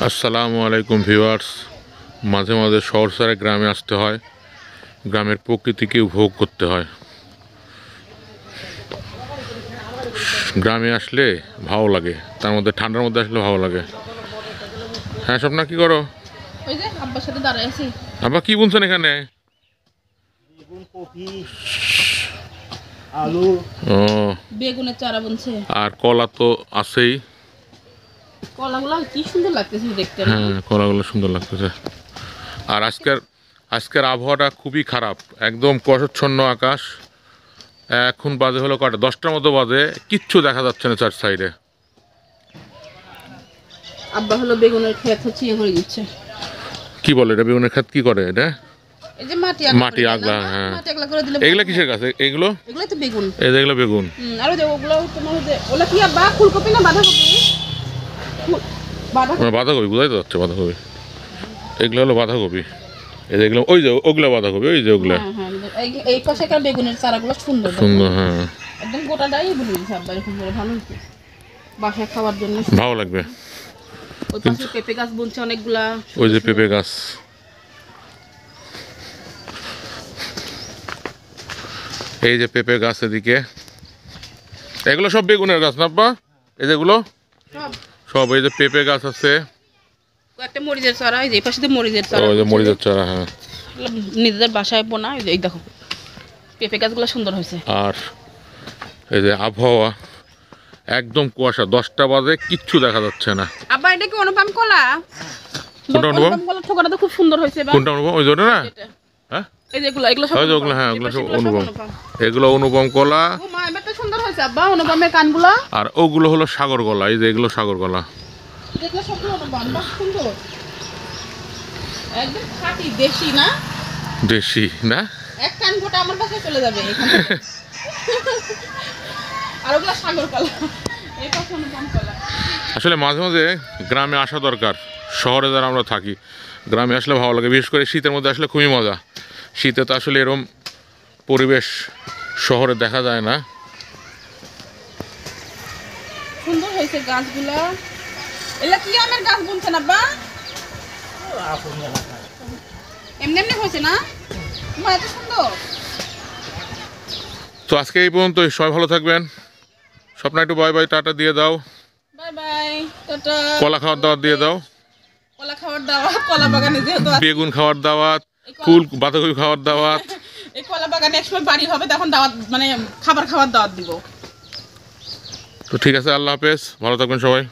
আসসালামু আলাইকুম ভিউয়ার্স। মাঝে মাঝে শহর ছেড়ে গ্রামে আসতে হয়, গ্রামের প্রকৃতিকে উপভোগ করতে হয়। গ্রামে আসলে ভালো লাগে, তার মধ্যে ঠান্ডার মধ্যে আসলে ভালো লাগে। হ্যাঁ স্বপ্না, কি করো? ওই যে আব্বার সাথে দাঁড়ায় আছি। আব্বা কি বুনছেন এখানে? বেগুন, কপি, আলু, ও, বেগুনের চারা বুনছে। আর কলা তো আছেই। কলাগুলো কি সুন্দর লাগতেছে দেখতে না? হ্যাঁ, কলাগুলো সুন্দর লাগতেছে। আর আজকের আবহাওয়াটা খুবই খারাপ, একদম কুয়াশাচ্ছন্ন আকাশ। এখন বাজে হলো কটা, 10টার মতো বাজে, কিচ্ছু দেখা যাচ্ছে না চার সাইডে। আব্বা হলো বেগুনের ক্ষেত হচ্ছে ইয়ে করে দিচ্ছে। কি বলে এটা? বেগুনের ক্ষেত কি করে এটা? এই যে মাটি আগলা, হ্যাঁ। মাটি আগলা করে দিলে এগুলা কিসের গাছ এগুলো? এগুলাই তো বেগুন। এই যে এগুলো বেগুন। আর ওই যে ওগুলো তোমার যে ওলা কি আব্বা ফুলকপি না বাঁধাকপি? বাঁধাকপি। বাঁধাকপি, বোঝাই তো যাচ্ছে বাঁধাকপি। এগুলো হলো বাঁধাকপি। এই যে এগুলো, ওই যে ওগুলা বাঁধাকপি, ওই যে ওগুলা। হ্যাঁ হ্যাঁ, এই পাশে কার বেগুনের চারাগুলো সুন্দর সুন্দর, হ্যাঁ। একদম গোটাটাই বুনে দিচ্ছে আব্বা এরকম করে, ভালো হচ্ছে বাসায় খাওয়ার জন্য ভালো লাগবে। ওই পাশে পেঁপে গাছ বুনছে অনেকগুলা। ওই যে পেঁপে গাছ। এই যে পেঁপে গাছ এদিকে। এগুলো সব বেগুনের গাছ না আব্বা? এই যেগুলো সব, এই যে পেঁপে গাছ আছে। একটা মরিচের চারা, এই যে এই পাশে তো মরিচের চারা। ওই যে মরিচের চারা, হ্যাঁ। নিজেদের বাসায় বোনা। এই দেখো পেঁপে গাছগুলো সুন্দর হয়েছে। আর এই যে আবহাওয়া একদম কুয়াশা, 10টা বাজে, কিচ্ছু দেখা যাচ্ছে না। আব্বা এটা কি অনুপম কলা? কোনটা অনুপম? কলার ঠোকাটা তো খুব সুন্দর হয়েছে। কোনটা অনুপম? ওই যে ওটা না? হ্যাঁ, এই যে এগুলো সব ওই যে ওগুলো, হ্যাঁ, ওগুলো সব অনুপম। এগুলো অনুপম কলা। ও মা, এবার তো সুন্দর হয়েছে আব্বা অনুপমের কানগুলো। আর ওগুলো হলো সাগর কলা। এই যে এগুলো সাগর কলা। এগুলো সব অনুপম, বাহ সুন্দর। একদম খাঁটি দেশি না? দেশি না? এক কান গোটা আমার কাছে চলে যাবে এখান থেকে। আর ওগুলো সাগর কলা, এই পাশে অনুপম কলা। আসলে মাঝে মাঝে গ্রামে আসা দরকার। শহরে যারা আমরা থাকি, গ্রামে আসলে ভালো লাগে। বিশেষ করে শীতের মধ্যে আসলে খুবই মজা। শীতে তো আসলে এরকম পরিবেশ শহরে দেখা যায় না। সুন্দর হয়েছে গাছগুলা। এলা কি আমের গাছ বুনছেন আব্বা? এমনি এমনি হয়েছে না? মা এত সুন্দর। তো আজকে এই পর্যন্তই। সবাই ভালো থাকবেন। স্বপ্না একটু বাই বাই, টাটা দিয়ে দাও। Bye bye, tata. কলা খাওয়ার দাওয়াত দিয়ে দাও। কলা খাওয়ার দাওয়াত, কলা বাগানে যেহেতু আছে। বেগুন খাওয়ার দাওয়াত, ফুল বাঁধাকপি খাওয়ার দাওয়াত। এই কলা বাগানে একসময় বাড়ি হবে, তখন দাওয়াত মানে খাবার খাওয়ার দাওয়াত দিব। তো ঠিক আছে, আল্লাহ হাফেজ, ভালো থাকবেন সবাই।